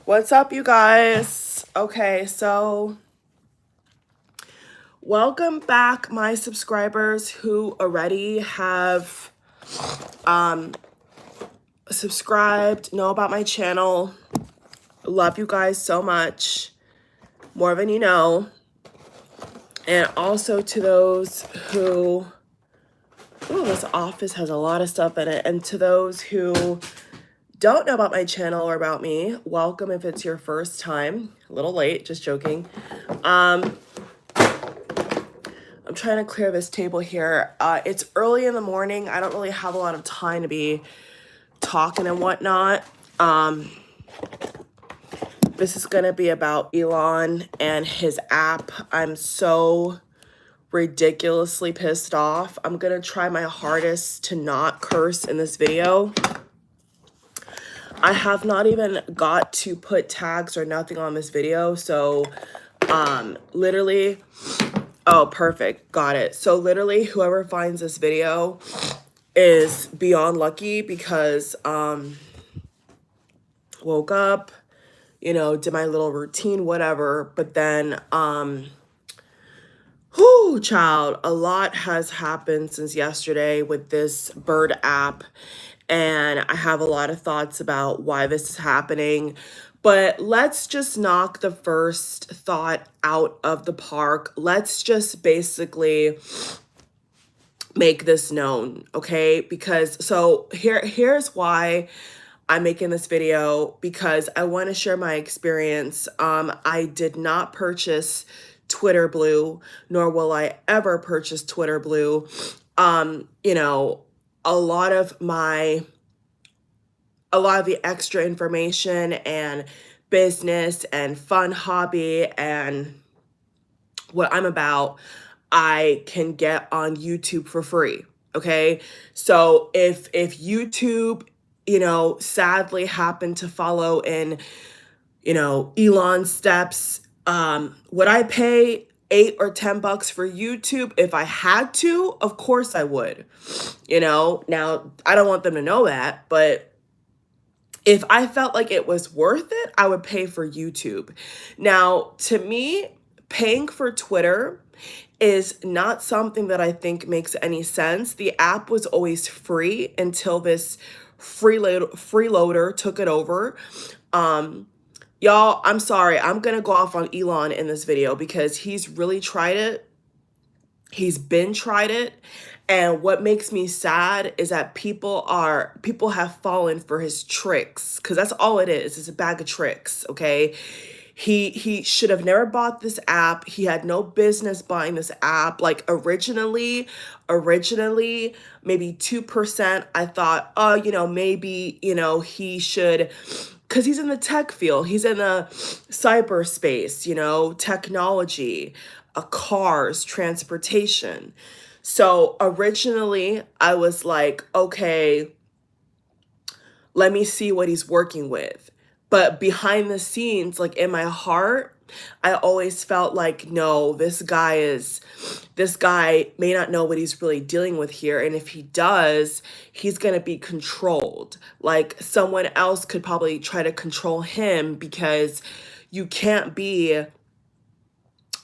What's up, you guys? Okay, so welcome back, my subscribers who already have subscribed, know about my channel. Love you guys so much, more than you know. And also to those who, oh, this office has a lot of stuff in it. And to those who don't know about my channel or about me, welcome if it's your first time. A little late, just joking. I'm trying to clear this table here. It's early in the morning. I don't really have a lot of time to be talking and whatnot. This is gonna be about Elon and his app. I'm so ridiculously pissed off. I'm gonna try my hardest to not curse in this video. I have not even got to put tags or nothing on this video, so literally, oh, perfect, got it. So literally whoever finds this video is beyond lucky because woke up, you know, did my little routine, whatever, but then whoo, child, a lot has happened since yesterday with this bird app, and I have a lot of thoughts about why this is happening. But let's just knock the first thought out of the park. Let's just basically make this known, okay? Because so here's why I'm making this video, because I want to share my experience. I did not purchase Twitter Blue, nor will I ever purchase Twitter Blue. You know, a lot of the extra information and business and fun hobby and what I'm about, I can get on YouTube for free. Okay. So if YouTube, you know, sadly happened to follow in, you know, Elon's steps, would I pay $8 or $10 for YouTube if I had to? Of course I would. You know, now I don't want them to know that, but if I felt like it was worth it, I would pay for YouTube. Now, to me, paying for Twitter is not something that I think makes any sense. The app was always free until this freeloader took it over. Y'all, I'm sorry. I'm going to go off on Elon in this video because he's really tried it. He's been tried it. And what makes me sad is that people have fallen for his tricks, because that's all it is. It's a bag of tricks, okay? He should have never bought this app. He had no business buying this app. Like originally, maybe 2%, I thought, oh, you know, maybe, you know, he should, because he's in the tech field. He's in the cyberspace, you know, technology, cars, transportation. So originally I was like, okay, let me see what he's working with. But behind the scenes, like in my heart, I always felt like, no, this guy may not know what he's really dealing with here. And if he does, he's going to be controlled. Like someone else could probably try to control him, because you can't be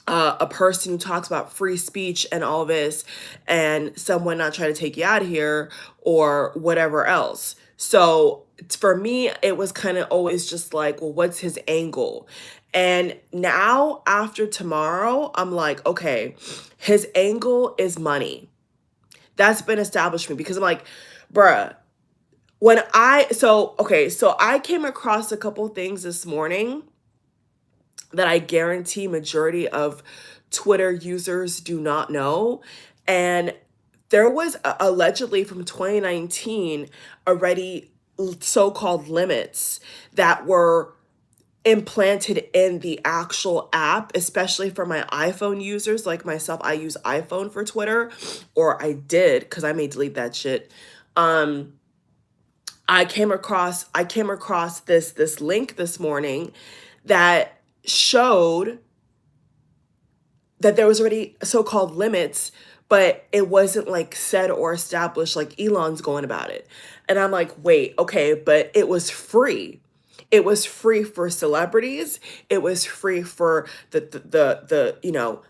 a person who talks about free speech and all this and someone not trying to take you out of here or whatever else. So for me, it was kind of always just like, well, what's his angle? And now after tomorrow, I'm like, okay, his angle is money. That's been established for me, because I'm like, bruh, so I came across a couple things this morning that I guarantee majority of Twitter users do not know. And there was allegedly from 2019 already so-called limits that were implanted in the actual app, especially for my iPhone users like myself. I use iPhone for Twitter, or I did, because I may delete that shit. I came across this link this morning that showed that there was already so-called limits, but it wasn't like said or established like Elon's going about it. And I'm like, wait, okay, but it was free. It was free for celebrities. It was free for the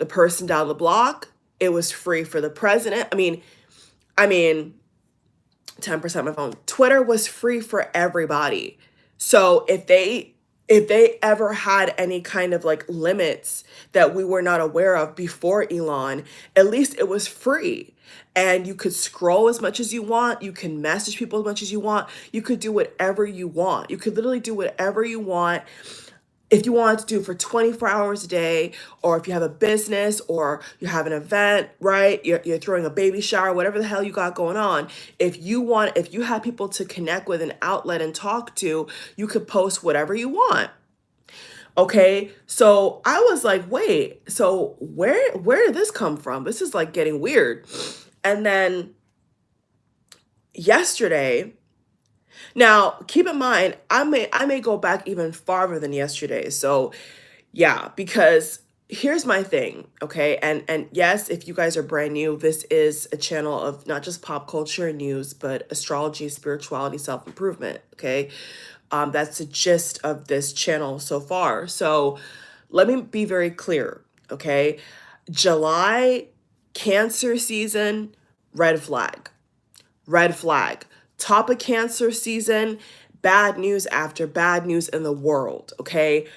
person down the block. It was free for the president. I mean, 10% my phone. Twitter was free for everybody. So if they ever had any kind of like limits that we were not aware of before Elon, at least it was free. And you could scroll as much as you want. You can message people as much as you want. You could do whatever you want. You could literally do whatever you want if you want to do for 24 hours a day, or if you have a business or you have an event, right? You're throwing a baby shower, whatever the hell you got going on. If you have people to connect with, an outlet and talk to, you could post whatever you want. Okay. So I was like, wait, so where did this come from? This is like getting weird. And then yesterday, now keep in mind, I may go back even farther than yesterday. So yeah, because here's my thing, okay? And yes, if you guys are brand new, this is a channel of not just pop culture and news, but astrology, spirituality, self-improvement, okay? That's the gist of this channel so far. So let me be very clear, okay? July, Cancer season, red flag. Red flag. Top of Cancer season, bad news after bad news in the world, okay?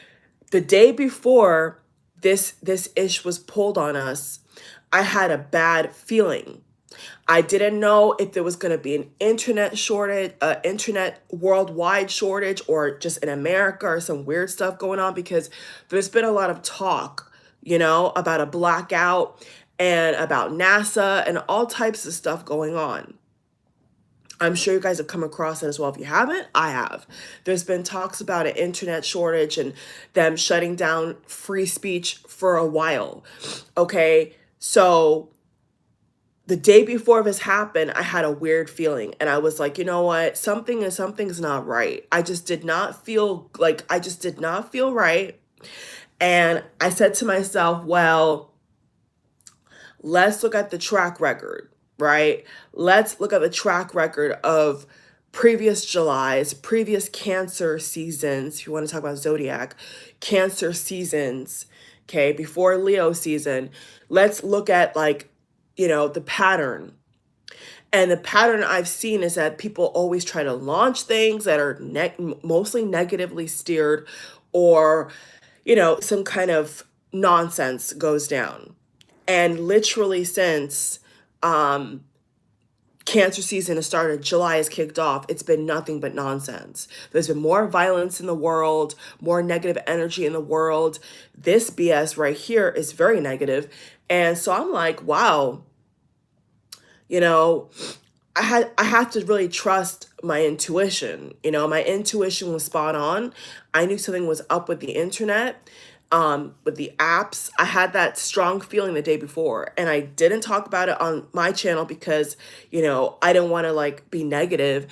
The day before this ish was pulled on us, I had a bad feeling. I didn't know if there was going to be an internet shortage, internet worldwide shortage, or just in America or some weird stuff going on, because there's been a lot of talk, about a blackout and about NASA and all types of stuff going on. I'm sure you guys have come across it as well. If you haven't, I have. There's been talks about an internet shortage and them shutting down free speech for a while. Okay, so the day before this happened, I had a weird feeling, and I was like, you know what? Something's not right. I just did not feel right. And I said to myself, well, let's look at the track record, right? Let's look at the track record of previous Julys, previous Cancer seasons, if you want to talk about zodiac, Cancer seasons, okay, before Leo season. Let's look at the pattern. And the pattern I've seen is that people always try to launch things that are mostly negatively steered, or, some kind of nonsense goes down. And literally since Cancer season has started, July has kicked off, it's been nothing but nonsense. There's been more violence in the world, more negative energy in the world. This BS right here is very negative. And so I'm like, wow, you know, I have to really trust my intuition. My intuition was spot on. I knew something was up with the internet, with the apps. I had that strong feeling the day before, and I didn't talk about it on my channel because, I didn't want to be negative,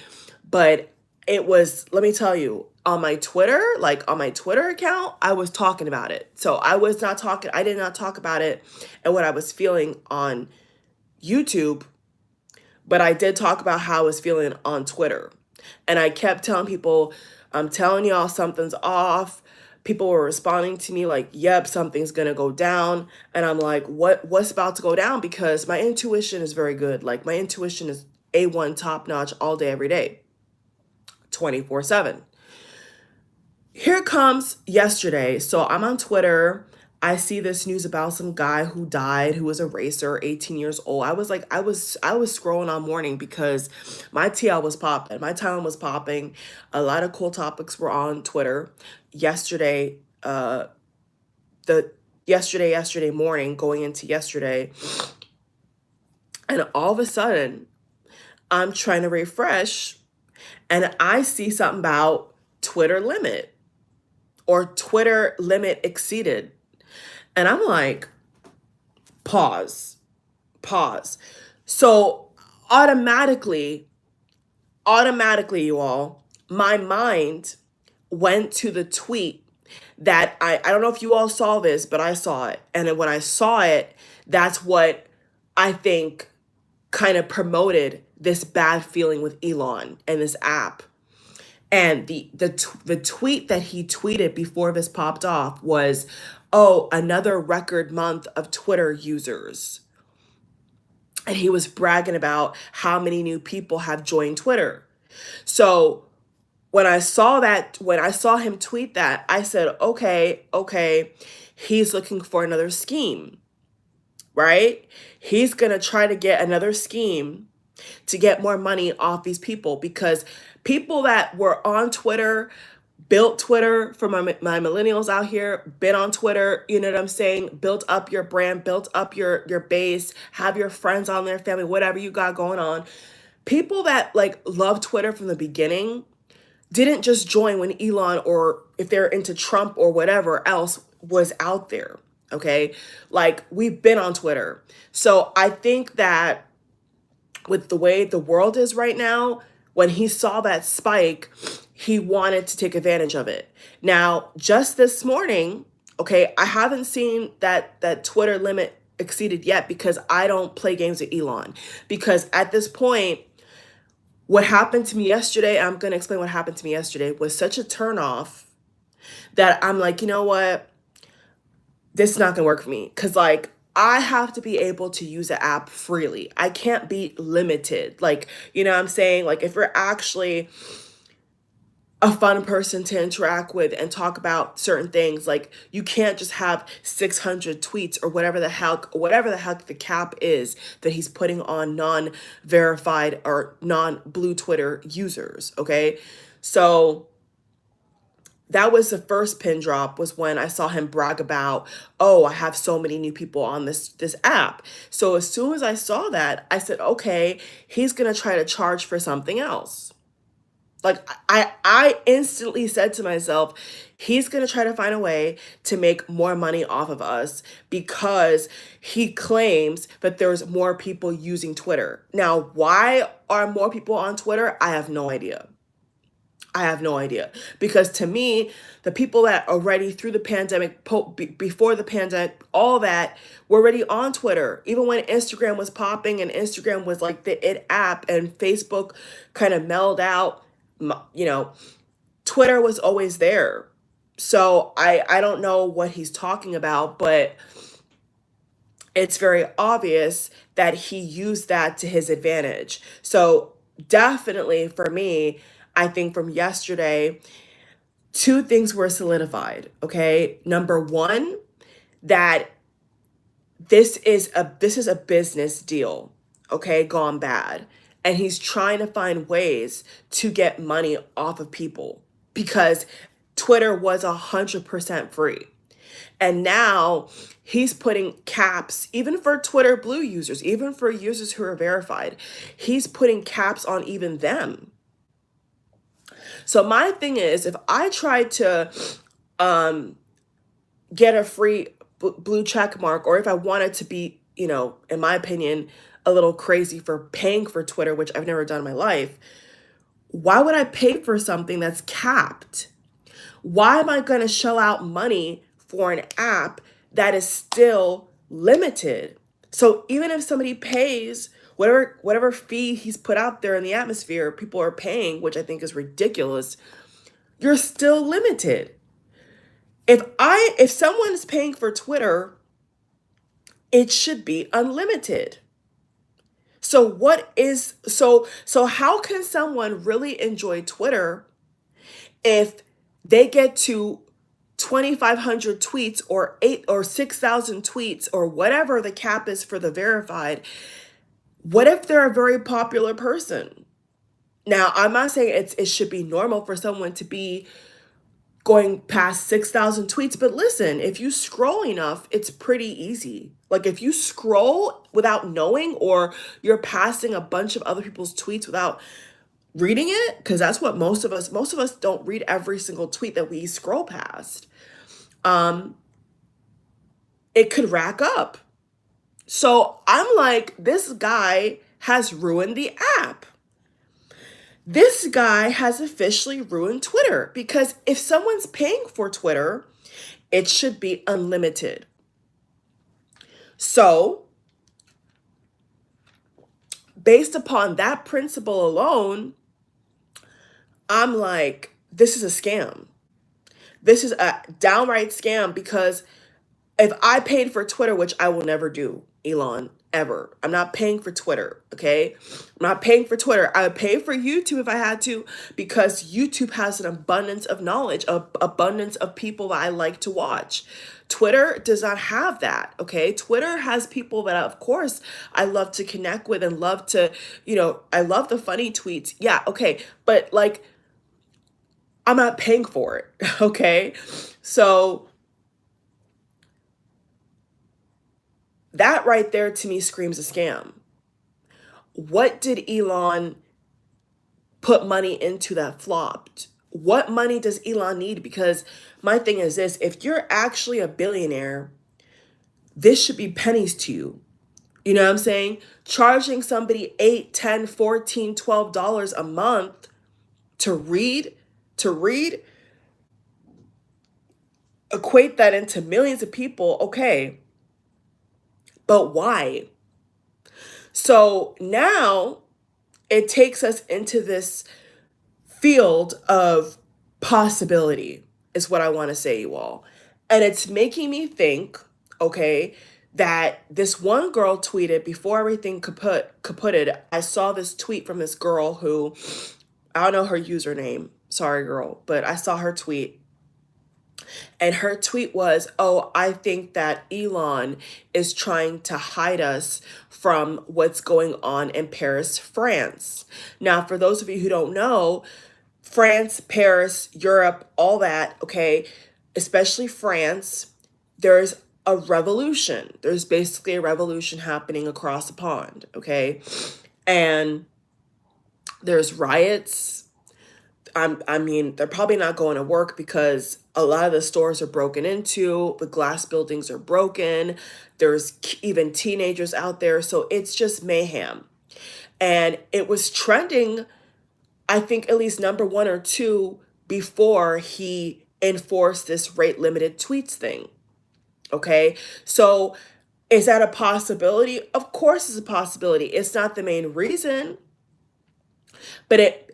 but it was, let me tell you, on my Twitter account, I was talking about it. So I did not talk about it and what I was feeling on YouTube, but I did talk about how I was feeling on Twitter. And I kept telling people, I'm telling y'all something's off. People were responding to me like, yep, something's gonna go down. And I'm like, what's about to go down? Because my intuition is very good. Like, my intuition is A1, top notch, all day, every day, 24/7. Here comes yesterday. So I'm on Twitter. I see this news about some guy who died, who was a racer, 18 years old. I was scrolling on morning because my TL was popping. My timeline was popping. A lot of cool topics were on Twitter. Yesterday, yesterday morning, going into yesterday, and all of a sudden, I'm trying to refresh, and I see something about Twitter limit, or Twitter limit exceeded. And I'm like, pause. So automatically, you all, my mind went to the tweet that I don't know if you all saw this, but I saw it. And then when I saw it, that's what I think, kind of promoted this bad feeling with Elon and this app. And the tweet that he tweeted before this popped off was, "Oh, another record month of Twitter users." And he was bragging about how many new people have joined Twitter. So when I saw him tweet that, I said, okay, he's looking for another scheme, right? He's going to try to get another scheme to get more money off these people, because people that were on Twitter, built Twitter, for my millennials out here, been on Twitter, you know what I'm saying? Built up your brand, built up your base, have your friends on there, family, whatever you got going on. People that like love Twitter from the beginning didn't just join when Elon, or if they're into Trump or whatever else was out there. Okay. Like, we've been on Twitter. So I think that with the way the world is right now, when he saw that spike, he wanted to take advantage of it. Now, just this morning, okay, I haven't seen that Twitter limit exceeded yet, because I don't play games with Elon. Because at this point, what happened to me yesterday, I'm going to explain what happened to me yesterday, was such a turnoff that I'm like, you know what? This is not going to work for me. Because, like, I have to be able to use the app freely. I can't be limited. Like, you know what I'm saying? Like, if you're actually a fun person to interact with and talk about certain things, like, you can't just have 600 tweets or whatever the heck the cap is that he's putting on non-verified or non-blue Twitter users. Okay. So that was the first pin drop, was when I saw him brag about, "Oh, I have so many new people on this app." So as soon as I saw that, I said, okay, he's going to try to charge for something else. Like, I instantly said to myself, he's going to try to find a way to make more money off of us, because he claims that there's more people using Twitter. Now, why are more people on Twitter? I have no idea. I have no idea. Because to me, the people that already through the pandemic, before the pandemic, all that, were already on Twitter. Even when Instagram was popping and Instagram was like the it app, and Facebook kind of mellowed out, you know, Twitter was always there. So I don't know what he's talking about, but it's very obvious that he used that to his advantage. So definitely for me, I think from yesterday, two things were solidified. Okay. Number one, that this is a business deal, okay, gone bad. And he's trying to find ways to get money off of people, because Twitter was 100% free. And now he's putting caps, even for Twitter Blue users, even for users who are verified. He's putting caps on even them. So my thing is, if I try to get a free blue check mark, or if I wanted to be, in my opinion, a little crazy for paying for Twitter, which I've never done in my life, why would I pay for something that's capped? Why am I going to shell out money for an app that is still limited? So even if somebody pays whatever fee he's put out there in the atmosphere, people are paying, which I think is ridiculous, you're still limited. If someone's paying for Twitter, it should be unlimited. So how can someone really enjoy Twitter if they get to 2,500 tweets, or 8 or 6,000 tweets, or whatever the cap is for the verified? What if they're a very popular person? Now, I'm not saying it should be normal for someone to be going past 6,000 tweets, but listen, if you scroll enough, it's pretty easy. Like, if you scroll without knowing, or you're passing a bunch of other people's tweets without reading it, because that's what most of us don't read every single tweet that we scroll past. It could rack up. So I'm like, this guy has ruined the app. This guy has officially ruined Twitter, because if someone's paying for Twitter, it should be unlimited. So based upon that principle alone, I'm like, this is a scam. This is a downright scam because if I paid for Twitter, which I will never do, Elon, ever. I'm not paying for Twitter, okay? I'm not paying for Twitter. I would pay for YouTube if I had to because YouTube has an abundance of knowledge, an abundance of people that I like to watch. Twitter does not have that, okay? Twitter has people that, of course, I love to connect with and love to, I love the funny tweets. Yeah, okay. But like, I'm not paying for it, okay? So that right there to me screams a scam. What did Elon put money into that flopped? What money does Elon need? Because my thing is this, if you're actually a billionaire, this should be pennies to you. You know what I'm saying? Charging somebody $8, $10, $14, $12 a month to read, equate that into millions of people, okay. But why? So now it takes us into this field of possibility, is what I want to say, you all. And it's making me think, okay, that this one girl tweeted before everything kaputted. I saw this tweet from this girl who, I don't know her username. Sorry, girl, but I saw her tweet. And her tweet was, oh, I think that Elon is trying to hide us from what's going on in Paris, France. Now, for those of you who don't know, France, Paris, Europe, all that, okay, especially France, there's a revolution. There's basically a revolution happening across the pond, okay? And there's riots. I mean, they're probably not going to work because a lot of the stores are broken into, the glass buildings are broken, there's even teenagers out there, so it's just mayhem. And it was trending, I think at least number 1 or 2 before he enforced this rate limited tweets thing. Okay, so is that a possibility? Of course it's a possibility. It's not the main reason, but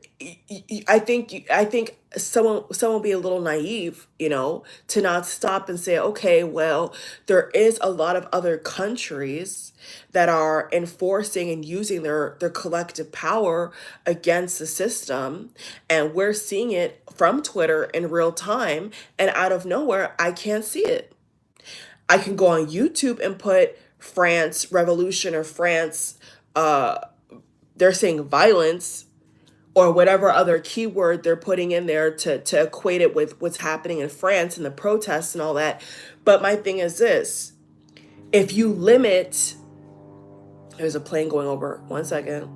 I think someone will be a little naive, to not stop and say, okay, well, there is a lot of other countries that are enforcing and using their collective power against the system, and we're seeing it from Twitter in real time, and out of nowhere, I can't see it. I can go on YouTube and put France revolution or France, they're saying violence, or whatever other keyword they're putting in there to equate it with what's happening in France and the protests and all that. But my thing is this, if you limit, there's a plane going over, 1 second.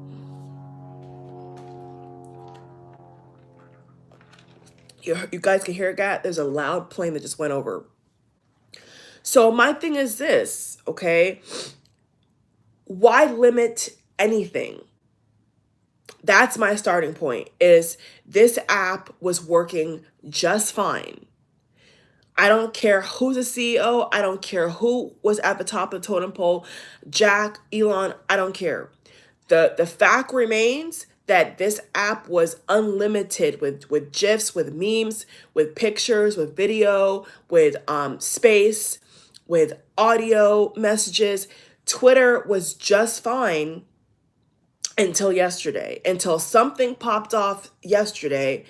You guys can hear it, guy? There's a loud plane that just went over. So my thing is this, okay? Why limit anything? That's my starting point, is this app was working just fine. I don't care who's the CEO. I don't care who was at the top of the totem pole. Jack, Elon, I don't care. The fact remains that this app was unlimited with GIFs, with memes, with pictures, with video, with space, with audio messages. Twitter was just fine until yesterday, until something popped off yesterday.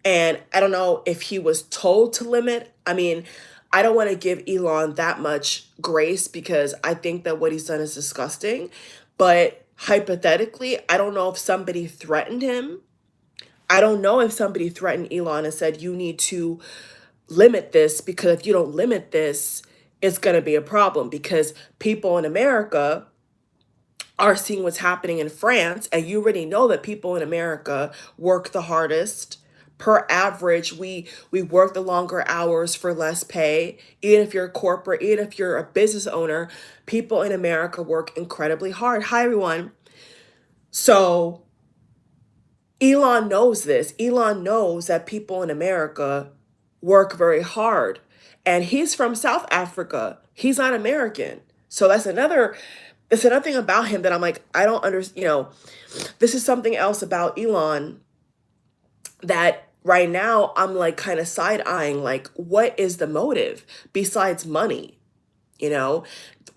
And I don't know if he was told to limit. I mean, I don't want to give Elon that much grace because I think that what he's done is disgusting. But hypothetically, I don't know if somebody threatened him. I don't know if somebody threatened Elon and said, you need to limit this, because if you don't limit this, it's going to be a problem, because people in America are seeing what's happening in France, and you already know that people in America work the hardest. Per average, we work the longer hours for less pay. Even if you're a corporate, even if you're a business owner, people in America work incredibly hard. Hi, everyone. So Elon knows this. Elon knows that people in America work very hard. And he's from South Africa. He's not American. So that's another It's another thing about him that I'm like, I don't understand, this is something else about Elon that right now I'm like kind of side eyeing, like, what is the motive besides money? You know,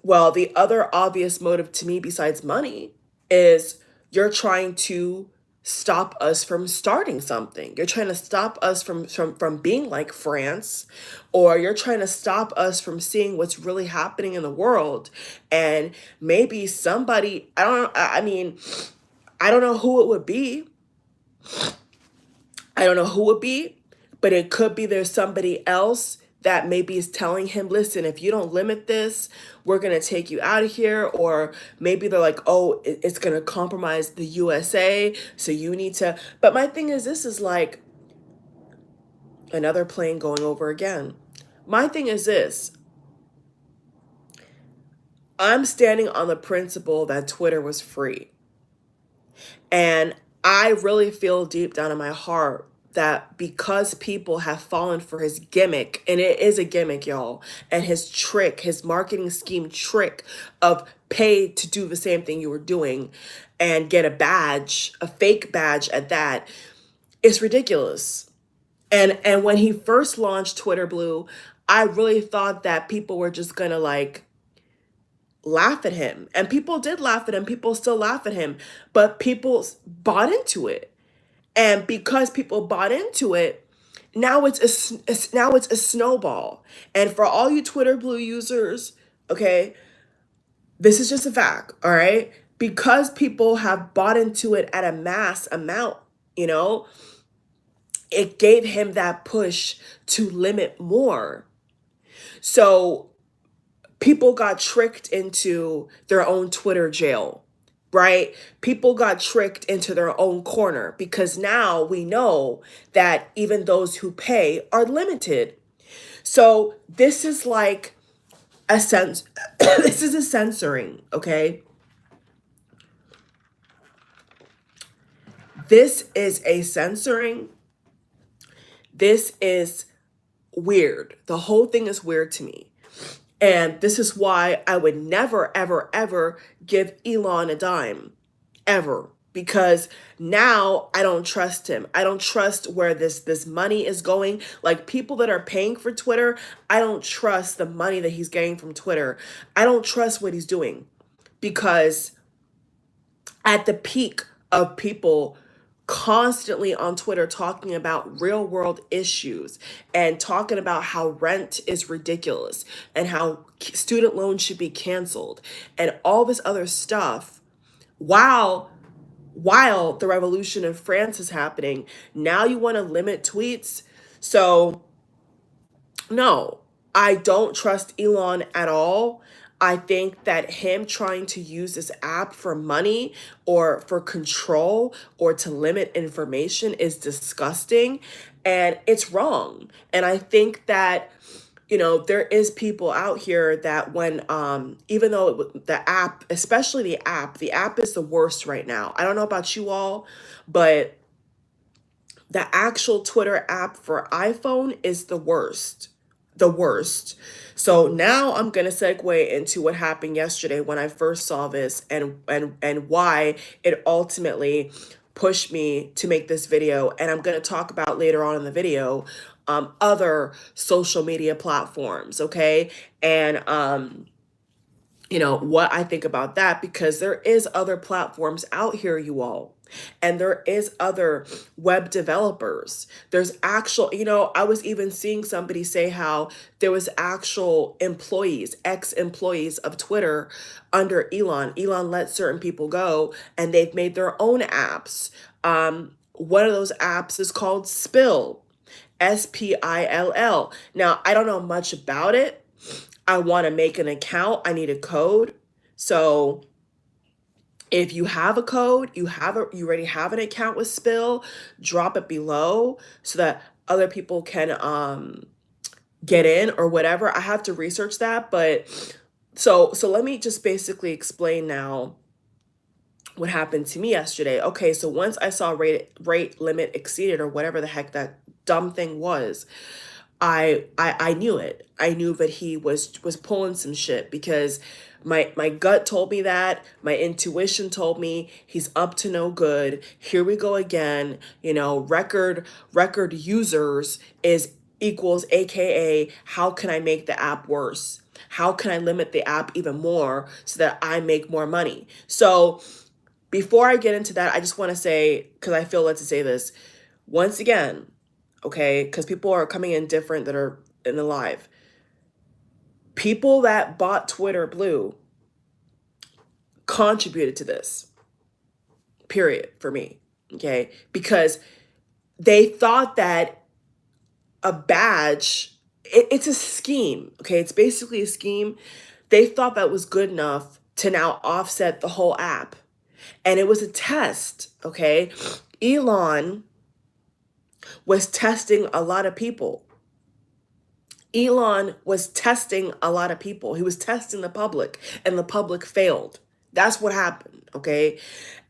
well, the other obvious motive to me besides money is you're trying to stop us from starting something. You're trying to stop us from being like France, or you're trying to stop us from seeing what's really happening in the world. And maybe somebody, I don't know, I mean, I don't know who it would be. I don't know who it would be, but it could be there's somebody else that maybe is telling him, listen, if you don't limit this, we're going to take you out of here. Or maybe they're like, oh, it's going to compromise the USA. So you need to. But my thing is, this is like another plane going over again. My thing is this. I'm standing on the principle that Twitter was free. And I really feel deep down in my heart that because people have fallen for his gimmick, and it is a gimmick, y'all, and his trick, his marketing scheme trick of pay to do the same thing you were doing and get a badge, a fake badge at that, is ridiculous. And when he first launched Twitter Blue, I really thought that people were just gonna like laugh at him. And people did laugh at him. People still laugh at him. But people bought into it. And because people bought into it, now now it's a snowball. And for all you Twitter Blue users, okay, this is just a fact, all right? Because people have bought into it at a mass amount, you know, it gave him that push to limit more. So people got tricked into their own Twitter jail, right? People got tricked into their own corner because now we know that even those who pay are limited. So this is like a sense, this is a censoring, okay? This is a censoring. This is weird. The whole thing is weird to me. And this is why I would never, ever, ever give Elon a dime, ever. Because now I don't trust him. I don't trust where this money is going. Like people that are paying for Twitter, I don't trust the money that he's getting from Twitter. I don't trust what he's doing. Because at the peak of people constantly on Twitter talking about real world issues and talking about how rent is ridiculous and how student loans should be canceled and all this other stuff while the revolution in France is happening. Now you want to limit tweets. So no, I don't trust Elon at all. I think that him trying to use this app for money or for control or to limit information is disgusting and it's wrong. And I think that, there is people out here that when, even though the app, especially the app is the worst right now. I don't know about you all, but the actual Twitter app for iPhone is the worst. The worst. So now I'm going to segue into what happened yesterday when I first saw this and why it ultimately pushed me to make this video. And I'm going to talk about later on in the video other social media platforms, okay? And what I think about that, because there is other platforms out here, you all. And there is other web developers. There's actual, I was even seeing somebody say how there was actual employees, ex-employees of Twitter under Elon. Elon let certain people go and they've made their own apps. One of those apps is called Spill, Spill. Now, I don't know much about it. I want to make an account. I need a code. So if you have a code, you already have an account with Spill, drop it below so that other people can get in or whatever. I have to research that, but so let me just basically explain now what happened to me yesterday. Okay, so once I saw rate limit exceeded or whatever the heck that dumb thing was, I knew it. I knew that he was pulling some shit, because my gut told me that, my intuition told me he's up to no good. Here we go again. Record users is equals AKA, how can I make the app worse? How can I limit the app even more so that I make more money? So before I get into that, I just want to say, because I feel led to say this once again, okay? Because people are coming in different that are in the live. People that bought Twitter Blue contributed to this, period, for me, okay? Because they thought that a badge, it's a scheme, okay? It's basically a scheme. They thought that was good enough to now offset the whole app. And it was a test, okay? Elon was testing a lot of people. Elon was testing a lot of people. He was testing the public, and the public failed. That's what happened, okay?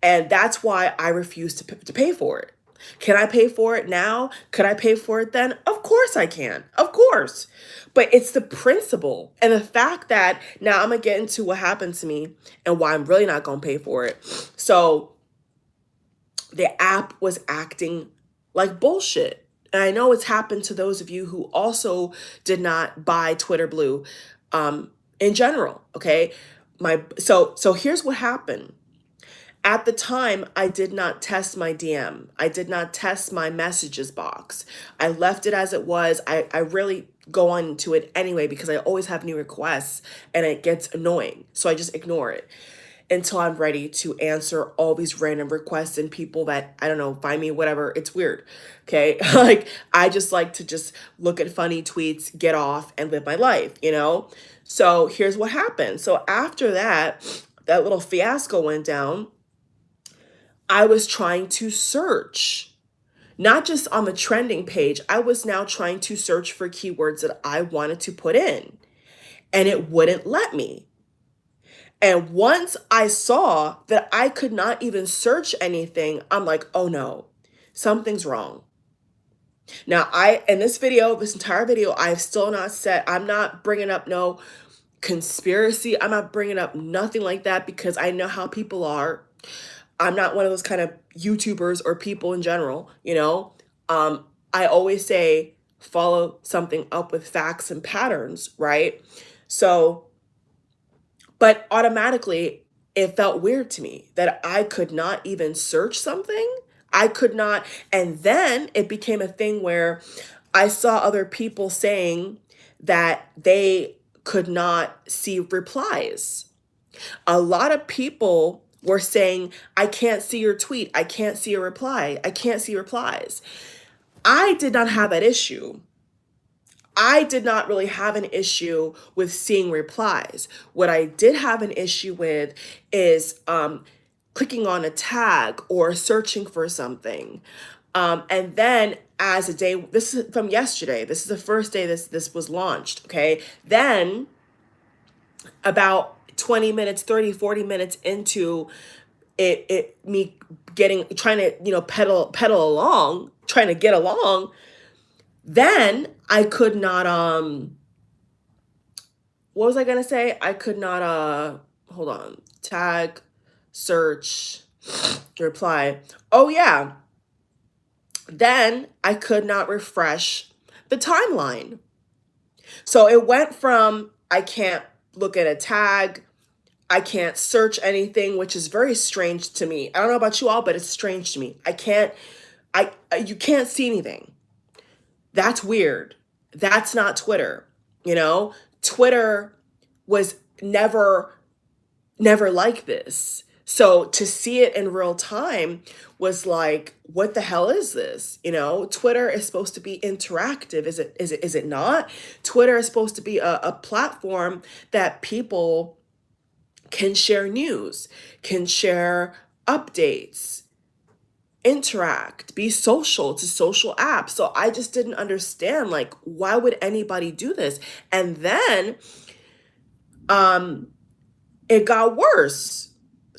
And that's why I refuse to pay for it. Can I pay for it now? Could I pay for it then? Of course I can. Of course. But it's the principle and the fact that now I'm going to get into what happened to me and why I'm really not going to pay for it. So the app was acting like bullshit. And I know it's happened to those of you who also did not buy Twitter Blue in general, okay? So here's what happened. At the time, I did not test my DM. I did not test my messages box. I left it as it was. I really go on to it anyway because I always have new requests and it gets annoying. So I just ignore it until I'm ready to answer all these random requests and people that, I don't know, find me, whatever. It's weird, okay? Like, I just like to just look at funny tweets, get off, and live my life, you know? So here's what happened. So after that little fiasco went down, I was trying to search, not just on the trending page. I was now trying to search for keywords that I wanted to put in, and it wouldn't let me. And once I saw that I could not even search anything, I'm like, oh no, something's wrong. Now, in this entire video, I've still not said, I'm not bringing up no conspiracy. I'm not bringing up nothing like that because I know how people are. I'm not one of those kind of YouTubers or people in general, you know. I always say follow something up with facts and patterns, right? So, but automatically it felt weird to me that I could not even search something. I could not. And then it became a thing where I saw other people saying that they could not see replies. A lot of people were saying, I can't see your tweet. I can't see a reply. I can't see replies. I did not have that issue. I did not really have an issue with seeing replies. What I did have an issue with is clicking on a tag or searching for something. And then as a day, this is from yesterday. This is the first day this was launched, okay? Then about 20 minutes, 30, 40 minutes into me trying to, pedal along, trying to get along, then I could not, what was I going to say? I could not, hold on, tag, search, reply. Oh yeah. Then I could not refresh the timeline. So it went from, I can't look at a tag, I can't search anything, which is very strange to me. I don't know about you all, but it's strange to me. You can't see anything. That's weird. That's not Twitter. Twitter was never like this. So to see it in real time was like, what the hell is this? Twitter is supposed to be interactive. Is it not? Twitter is supposed to be a platform that people can share news, can share updates, interact, be social. It's a social app. So I just didn't understand, like, why would anybody do this? And then it got worse.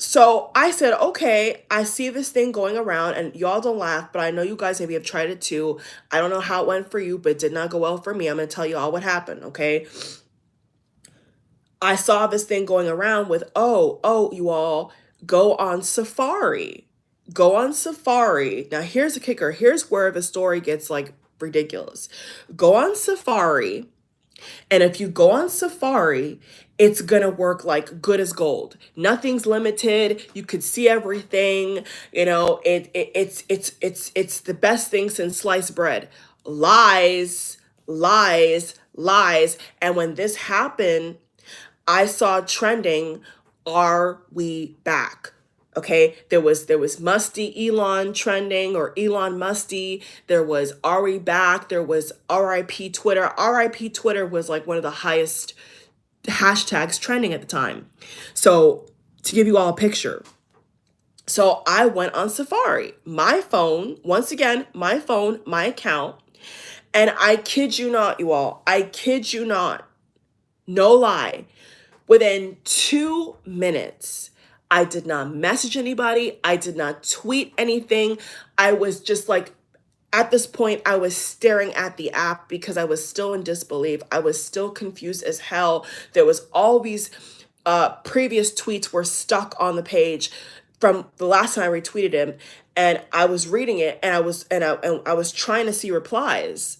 So I said, okay, I see this thing going around, and y'all don't laugh, but I know you guys maybe have tried it too. I don't know how it went for you, but it did not go well for me. I'm going to tell you all what happened, okay? I saw this thing going around with, you all go on Safari. Go on Safari. Now, here's the kicker. Here's where the story gets like ridiculous. Go on Safari, and if you go on Safari, it's gonna work like good as gold. Nothing's limited. You could see everything. You know, it's the best thing since sliced bread. Lies, lies, lies. And when this happened, I saw trending, are we back? Okay, there was Musty Elon trending, or Elon Musty. There was Are we back? There was RIP Twitter. RIP Twitter was like one of the highest hashtags trending at the time. So to give you all a picture. So I went on Safari, my phone, once again, my phone, my account, and I kid you not, you all, I kid you not, no lie. Within 2 minutes, I did not message anybody. I did not tweet anything. I was just like, at this point, I was staring at the app because I was still in disbelief. I was still confused as hell. There was all these previous tweets were stuck on the page from the last time I retweeted him, and I was reading it, and I was trying to see replies.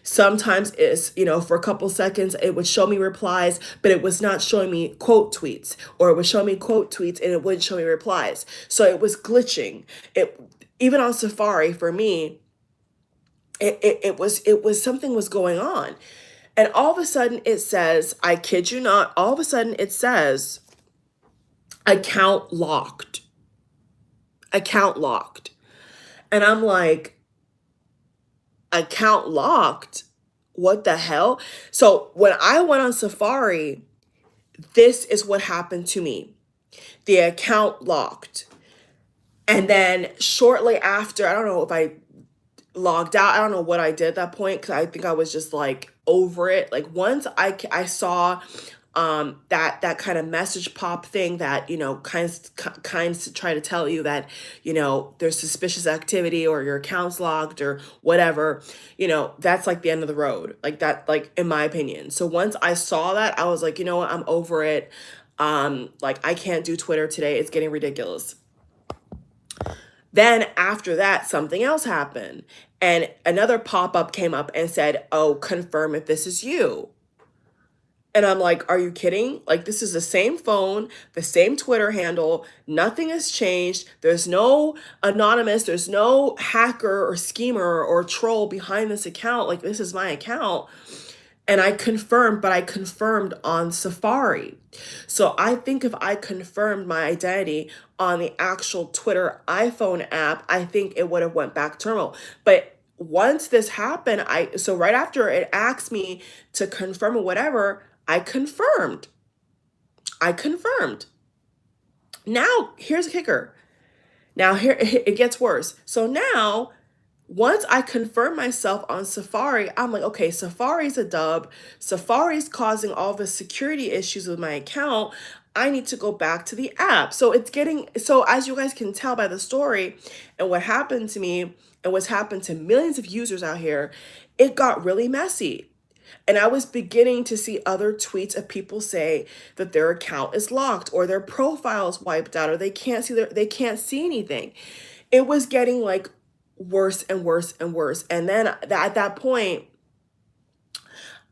Sometimes it's, for a couple seconds, it would show me replies, but it was not showing me quote tweets, or it would show me quote tweets and it wouldn't show me replies. So it was glitching. Even on Safari for me, it was something was going on. And all of a sudden it says, I kid you not, all of a sudden it says account locked. Account locked. And I'm like, account locked? What the hell? So when I went on Safari, this is what happened to me. The account locked. And then shortly after, I don't know if I logged out. I don't know what I did at that point, because I think I was just like over it. Like once I saw that kind of message pop thing that, kind of try to tell you that, there's suspicious activity or your account's locked or whatever, that's like the end of the road, like that, like in my opinion. So once I saw that, I was like, you know what, I'm over it. Like I can't do Twitter today. It's getting ridiculous. Then after that, something else happened, and another pop-up came up and said, oh, confirm if this is you. And I'm like, are you kidding? Like, this is the same phone, the same Twitter handle. Nothing has changed. There's no anonymous, there's no hacker or schemer or troll behind this account. Like, this is my account. And I confirmed, but I confirmed on Safari. So I think if I confirmed my identity on the actual Twitter iPhone app, I think it would have went back to normal. But once this happened, so right after it asked me to confirm or whatever, I confirmed. I confirmed. Now, here's a kicker. Now, here it gets worse. So now, once I confirm myself on Safari, I'm like, okay, Safari's a dub. Safari's causing all the security issues with my account. I need to go back to the app. So as you guys can tell by the story and what happened to me and what's happened to millions of users out here, it got really messy. And I was beginning to see other tweets of people say that their account is locked or their profile is wiped out or they can't see anything. It was getting like worse and worse and worse. And then at that point,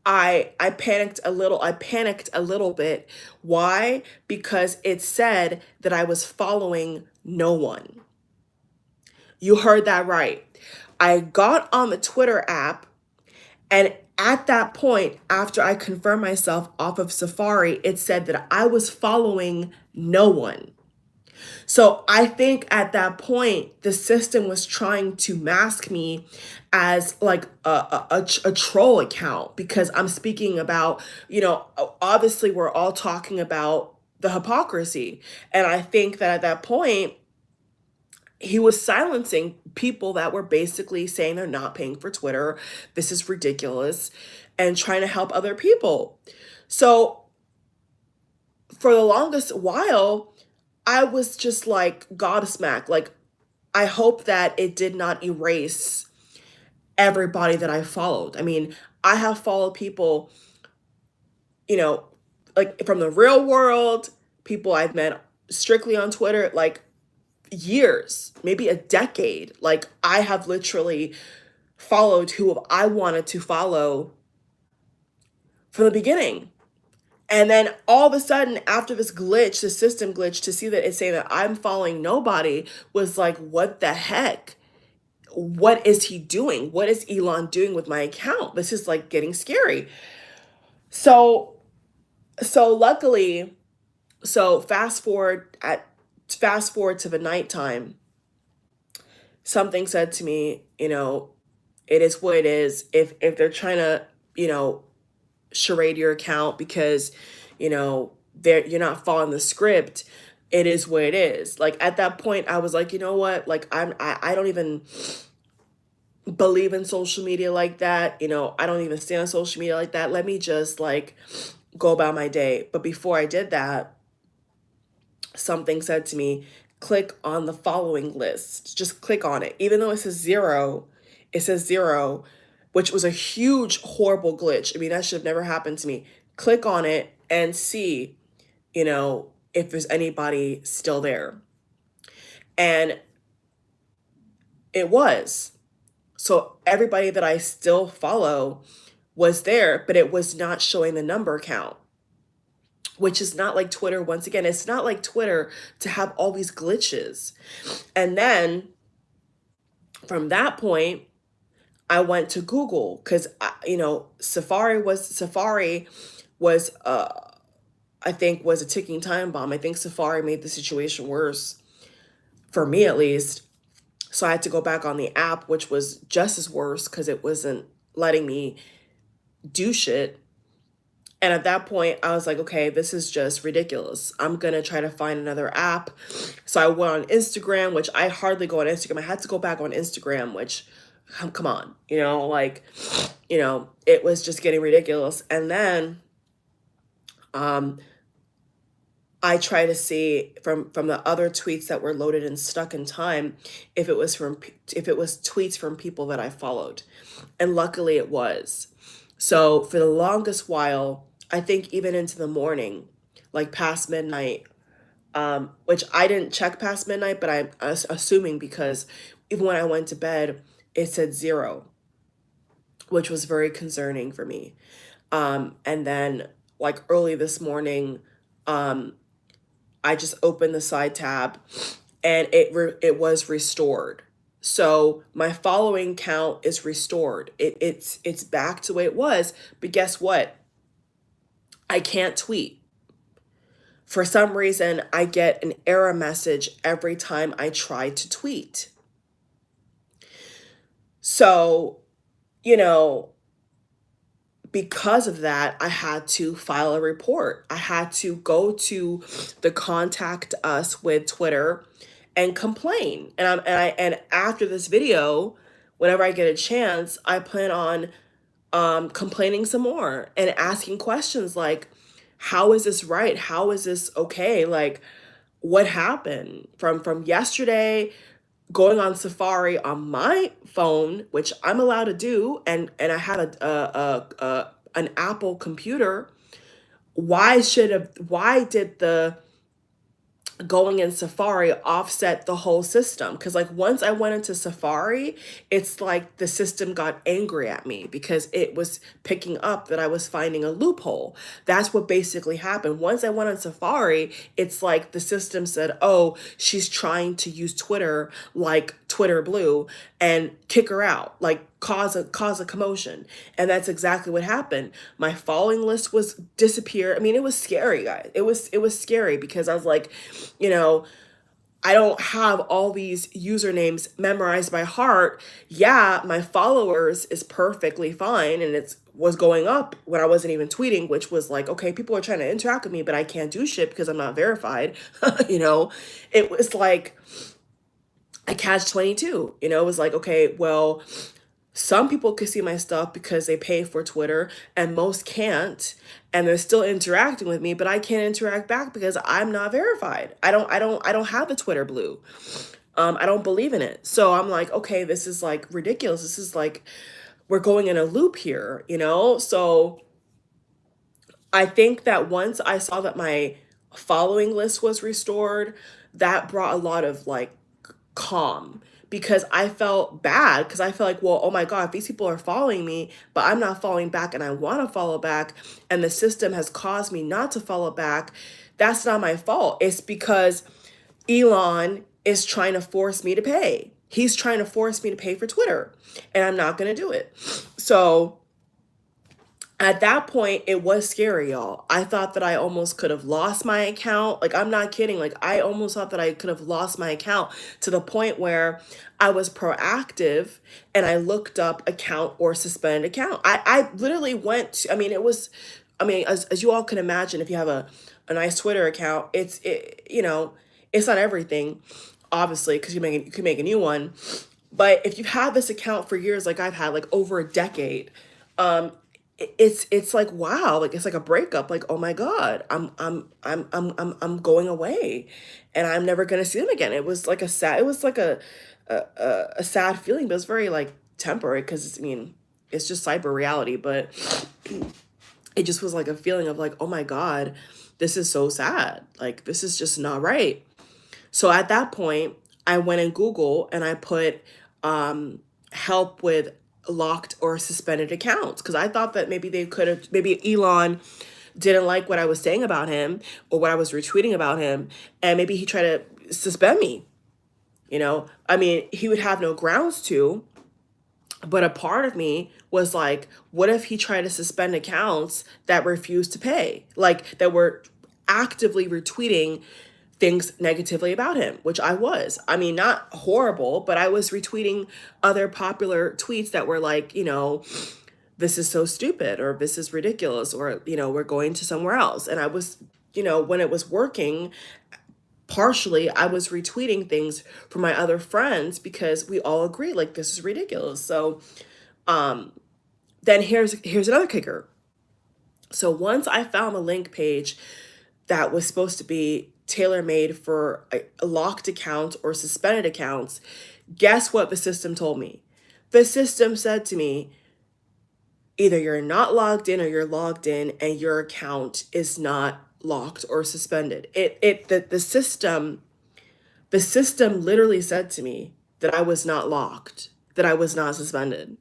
I panicked a little. I panicked a little bit. Why? Because it said that I was following no one. You heard that right. I got on the Twitter app, and at that point, after I confirmed myself off of Safari, it said that I was following no one. So I think at that point, the system was trying to mask me as like a troll account, because I'm speaking about, obviously we're all talking about the hypocrisy. And I think that at that point, he was silencing people that were basically saying they're not paying for Twitter. This is ridiculous, and trying to help other people. So for the longest while, I was just like gobsmacked. Like, I hope that it did not erase everybody that I followed. I mean, I have followed people, you know, like from the real world, people I've met strictly on Twitter, like years, maybe a decade. Like, I have literally followed who I wanted to follow from the beginning. And then all of a sudden, after this glitch, the system glitch, to see that it's saying that I'm following nobody was like, what the heck? What is he doing? What is Elon doing with my account? This is like getting scary. So, so luckily, so fast forward to the nighttime, something said to me, it is what it is. If they're trying to, you know, charade your account because, you're not following the script, it is what it is. Like, at that point, I was like, you know what? Like, I don't even believe in social media like that. I don't even stay on social media like that. Let me just like go about my day. But before I did that, something said to me, click on the following list. Just click on it. Even though it says zero, which was a huge, horrible glitch. I mean, that should have never happened to me. Click on it and see, if there's anybody still there. And it was. So everybody that I still follow was there, but it was not showing the number count, which is not like Twitter. Once again, it's not like Twitter to have all these glitches. And then from that point, I went to Google because, Safari was, I think, was a ticking time bomb. I think Safari made the situation worse, for me at least. So I had to go back on the app, which was just as worse because it wasn't letting me do shit. And at that point, I was like, okay, this is just ridiculous. I'm going to try to find another app. So I went on Instagram, which I hardly go on Instagram. I had to go back on Instagram, which, come on, it was just getting ridiculous. And then I try to see from the other tweets that were loaded and stuck in time if it was tweets from people that I followed. And luckily it was. So for the longest while, I think even into the morning, like past midnight, which I didn't check past midnight, but I'm assuming because even when I went to bed, it said zero, which was very concerning for me. And then like early this morning, I just opened the side tab and it was restored. So my following count is restored. It's back to the way it was. But guess what? I can't tweet. For some reason, I get an error message every time I try to tweet. So, because of that, I had to file a report. I had to go to the contact us with Twitter and complain. And after this video, whenever I get a chance, I plan on complaining some more and asking questions like, how is this right? How is this okay? Like, what happened from yesterday? Going on Safari on my phone, which I'm allowed to do, and I had an Apple computer. Why did the going in Safari offset the whole system? Because like once I went into Safari, it's like the system got angry at me because it was picking up that I was finding a loophole. That's what basically happened. Once I went on Safari, it's like the system said, oh, she's trying to use Twitter like Twitter Blue and kick her out, like cause a commotion. And that's exactly what happened. My following list was disappear. I mean, it was scary, guys. It was scary because I was like, I don't have all these usernames memorized by heart. Yeah, my followers is perfectly fine and it was going up when I wasn't even tweeting, which was like, okay, people are trying to interact with me, but I can't do shit because I'm not verified. It was like a catch 22. It was like, okay, well, Some people can see my stuff because they pay for Twitter, and most can't, and they're still interacting with me, but I can't interact back because I'm not verified. I don't have the Twitter blue. I don't believe in it. So I'm like, okay, this is like ridiculous. This is like we're going in a loop here, you know? So I think that once I saw that my following list was restored, that brought a lot of like calm, because I felt bad, because I felt like, well, oh my God, if these people are following me, but I'm not following back and I want to follow back, and the system has caused me not to follow back, that's not my fault. It's because Elon is trying to force me to pay. He's trying to force me to pay for Twitter, and I'm not going to do it. So at that point, it was scary, y'all. I thought that I almost could have lost my account. Like, I'm not kidding. Like, I almost thought that I could have lost my account, to the point where I was proactive and I looked up account or suspend account. I literally went to, I mean, it was, I mean, as you all can imagine, if you have a nice Twitter account, you know, it's not everything, obviously, because you can make a new one. But if you've had this account for years, like I've had, like over a decade, um, it's like, wow, like it's like a breakup. Like, oh my God, I'm going away, and I'm never gonna see them again. It was like it was like a sad feeling, but it's very like temporary, because I mean, it's just cyber reality. But it just was like a feeling of like, oh my God, this is so sad. Like, this is just not right. So at that point, I went in Google and I put help with locked or suspended accounts, because I thought that maybe they could have, maybe Elon didn't like what I was saying about him or what I was retweeting about him, and maybe he tried to suspend me. You know, I mean, he would have no grounds to, but a part of me was like, what if he tried to suspend accounts that refused to pay, like that were actively retweeting things negatively about him, which I was. I mean, not horrible, but I was retweeting other popular tweets that were like, you know, this is so stupid, or this is ridiculous, or, you know, we're going to somewhere else. And I was, you know, when it was working, partially I was retweeting things from my other friends because we all agree like this is ridiculous. So then here's another kicker. So once I found a link page that was supposed to be tailor made for a locked account or suspended accounts, guess what the system told me? The system said to me, either you're not logged in or you're logged in and your account is not locked or suspended. The system literally said to me that I was not locked, that I was not suspended,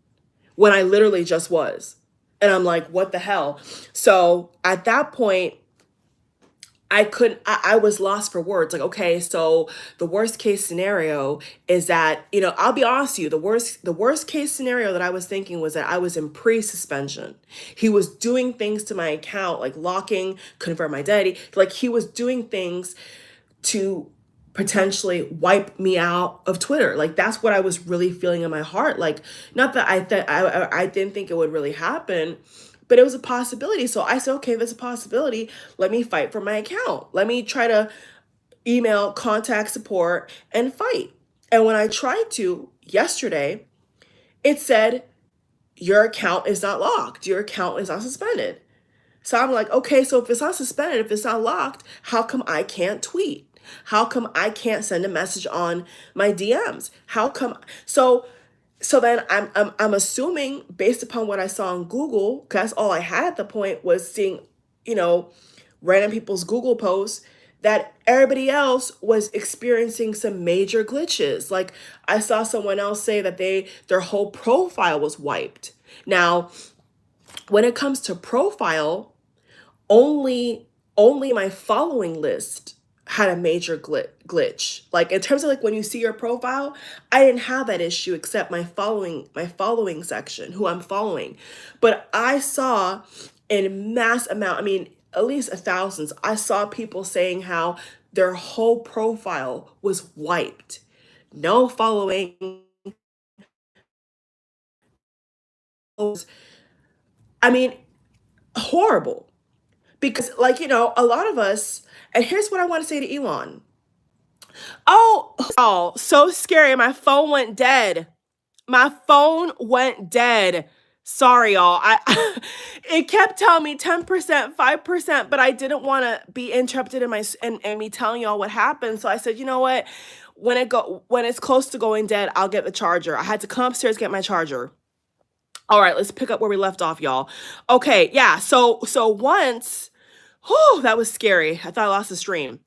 when I literally just was. And I'm like, what the hell? So at that point, I was lost for words. Like, okay, so the worst case scenario is that, you know, I'll be honest with you, the worst case scenario that I was thinking was that I was in pre-suspension. He was doing things to my account, like locking, confirm identity. Like, he was doing things to potentially wipe me out of Twitter. Like, that's what I was really feeling in my heart. Like, not that I didn't think it would really happen, but it was a possibility. So I said, okay, there's a possibility. Let me fight for my account. Let me try to email contact support and fight. And when I tried to yesterday, it said, your account is not locked. Your account is not suspended. So I'm like, okay, so if it's not suspended, if it's not locked, how come I can't tweet? How come I can't send a message on my DMs? How come? So then I'm assuming, based upon what I saw on Google, because that's all I had at the point, was seeing, you know, random people's Google posts, that everybody else was experiencing some major glitches. Like, I saw someone else say that their whole profile was wiped. Now, when it comes to profile, only my following list had a major glitch. Like, in terms of like when you see your profile, I didn't have that issue, except my following section, who I'm following. But I saw in mass amount, I mean, at least thousands, I saw people saying how their whole profile was wiped. No following. I mean, horrible. Because, like, you know, a lot of us, and here's what I want to say to Elon. Oh, so scary. My phone went dead. My phone went dead. Sorry, y'all. It kept telling me 10%, 5%, but I didn't want to be interrupted in in me telling y'all what happened. So I said, you know what? When it's close to going dead, I'll get the charger. I had to come upstairs get my charger. All right, let's pick up where we left off, y'all. Okay, yeah. So once, whew, that was scary. I thought I lost the stream.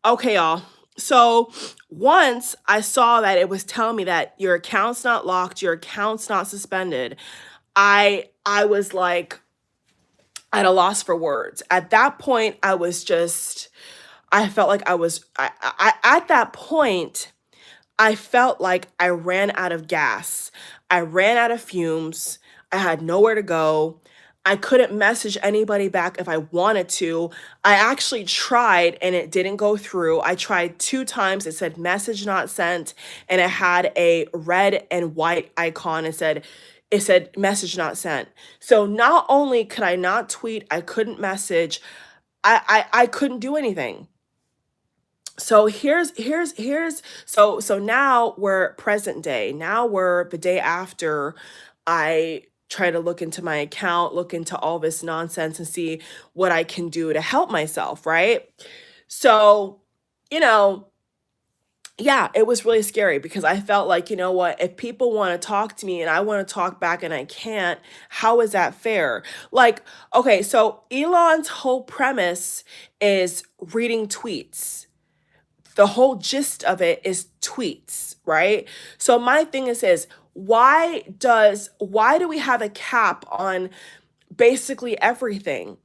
Okay, y'all. So once I saw that it was telling me that your account's not locked, your account's not suspended, I was like at a loss for words. At that point, I felt like at that point, I felt like I ran out of gas. I ran out of fumes. I had nowhere to go. I couldn't message anybody back if I wanted to. I actually tried and it didn't go through. I tried 2 times. It said message not sent and it had a red and white icon. It said message not sent. So not only could I not tweet, I couldn't message, I couldn't do anything. So so now we're present day. Now we're the day after I try to look into my account, look into all this nonsense and see what I can do to help myself, right? So, you know, yeah, it was really scary because I felt like, you know what, if people want to talk to me and I want to talk back and I can't, how is that fair? Like, okay, so Elon's whole premise is reading tweets. The whole gist of it is tweets, right? So my thing is why do we have a cap on basically everything?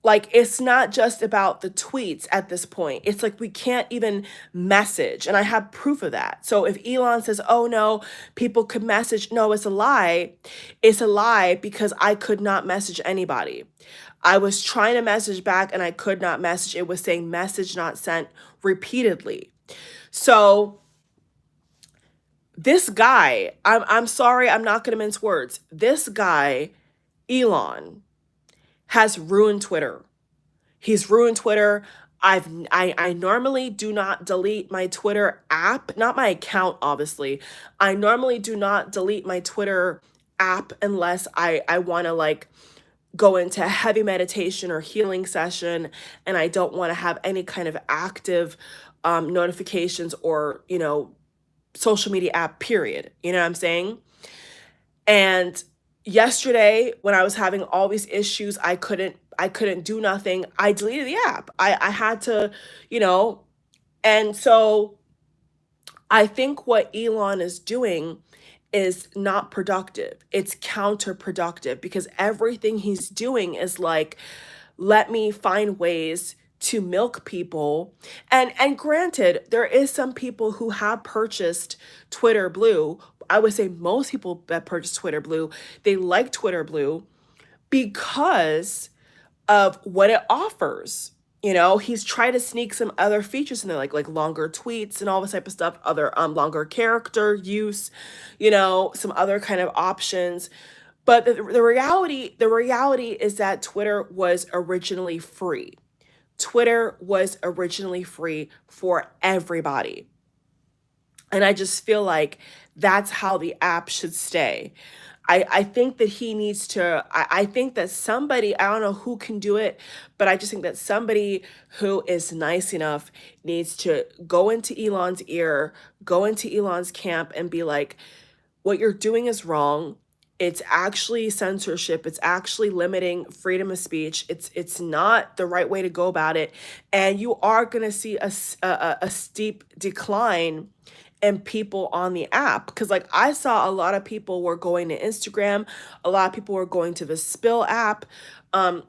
Like it's not just about the tweets at this point. It's like we can't even message. And I have proof of that. So if Elon says, "Oh no, people could message." No, it's a lie. It's a lie because I could not message anybody. I was trying to message back and I could not message. It was saying message not sent repeatedly. So this guy, I'm sorry, I'm not going to mince words. This guy, Elon, has ruined Twitter. He's ruined Twitter. I normally do not delete my Twitter app, not my account, obviously. I normally do not delete my Twitter app unless I want to like go into heavy meditation or healing session and I don't want to have any kind of active notifications or, social media app, period. You know what I'm saying? And yesterday when I was having all these issues, I couldn't do nothing. I deleted the app. I had to, you know, and so I think what Elon is doing is not productive. It's counterproductive because everything he's doing is like, let me find ways to milk people. And granted, there is some people who have purchased Twitter Blue. I would say most people that purchase Twitter Blue, they like Twitter Blue because of what it offers. He's tried to sneak some other features in there, like longer tweets and all this type of stuff, other longer character use, some other kind of options. But the reality is that Twitter was originally free. Twitter was originally free for everybody. And I just feel like that's how the app should stay. I think that he needs to, I think that somebody, I don't know who can do it, but I just think that somebody who is nice enough needs to go into Elon's ear, go into Elon's camp and be like, what you're doing is wrong. It's actually censorship. It's actually limiting freedom of speech. It's not the right way to go about it. And you are going to see a steep decline and people on the app because like I saw a lot of people were going to Instagram, a lot of people were going to the Spill app.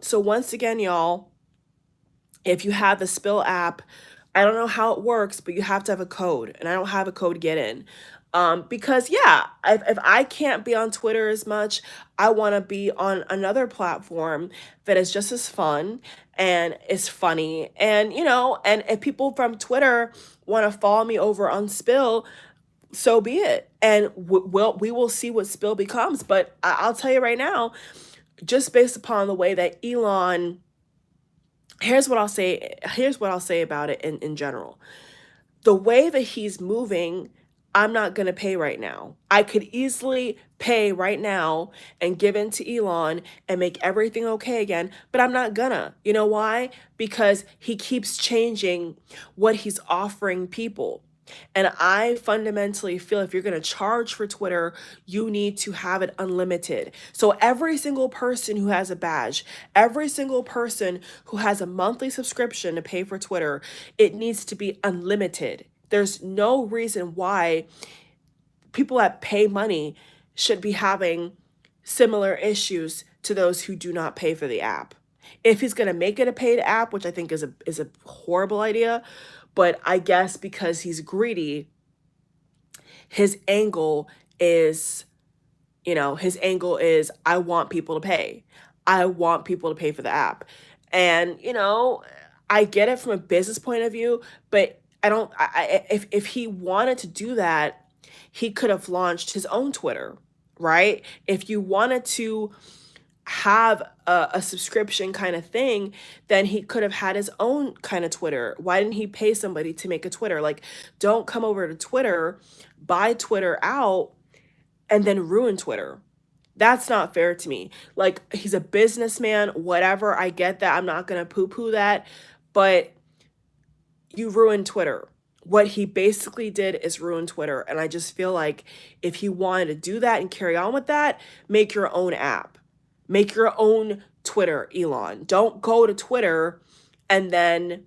So once again, y'all, if you have the Spill app, I don't know how it works, but you have to have a code, and I don't have a code to get in. Because yeah, if I can't be on Twitter as much, I want to be on another platform that is just as fun and is funny. And if people from Twitter want to follow me over on Spill, so be it. And we will see what Spill becomes. But I'll tell you right now, just based upon the way that Elon, here's what I'll say about it in general. The way that he's moving, I'm not going to pay right now. I could easily pay right now and give in to Elon and make everything okay again, but I'm not gonna. You know why? Because he keeps changing what he's offering people. And I fundamentally feel if you're going to charge for Twitter, you need to have it unlimited. So every single person who has a badge, every single person who has a monthly subscription to pay for Twitter, it needs to be unlimited. There's no reason why people that pay money should be having similar issues to those who do not pay for the app. If he's going to make it a paid app, which I think is a horrible idea, but I guess because he's greedy, his angle is, his angle is I want people to pay. I want people to pay for the app. And, I get it from a business point of view, but I don't if he wanted to do that, he could have launched his own Twitter, right? If you wanted to have a subscription kind of thing, then he could have had his own kind of Twitter. Why didn't he pay somebody to make a Twitter? Like, don't come over to Twitter, buy Twitter out, and then ruin Twitter. That's not fair to me. Like, he's a businessman, whatever. I get that. I'm not going to poo poo that. But you ruined Twitter. What he basically did is ruin Twitter. And I just feel like if he wanted to do that and carry on with that, make your own app. Make your own Twitter, Elon. Don't go to Twitter and then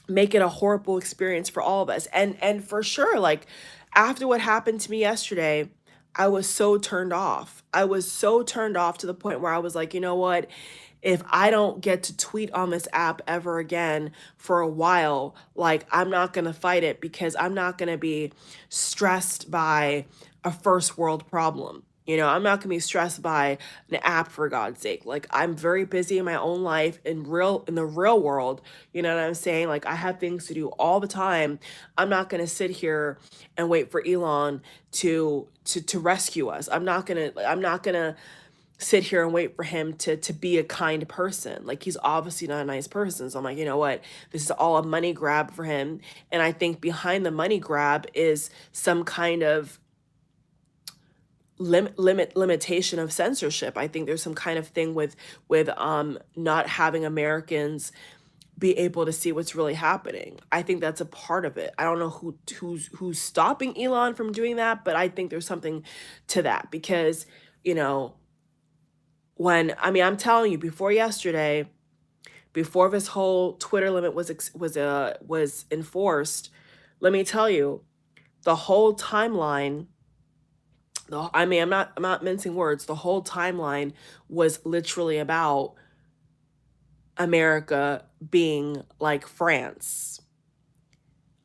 make it a horrible experience for all of us. And for sure, like after what happened to me yesterday, I was so turned off. I was so turned off to the point where I was like, you know what? If I don't get to tweet on this app ever again for a while, like I'm not going to fight it because I'm not going to be stressed by a first world problem. I'm not going to be stressed by an app, for God's sake. Like I'm very busy in my own life in the real world. You know what I'm saying? Like I have things to do all the time. I'm not going to sit here and wait for Elon to rescue us. I'm not going to sit here and wait for him to be a kind person. Like he's obviously not a nice person. So I'm like, you know what? This is all a money grab for him. And I think behind the money grab is some kind of limitation of censorship. I think there's some kind of thing with not having Americans be able to see what's really happening. I think that's a part of it. I don't know who's stopping Elon from doing that, but I think there's something to that because, I'm telling you, before yesterday, before this whole Twitter limit was enforced, let me tell you, the whole timeline. I'm not mincing words. The whole timeline was literally about America being like France.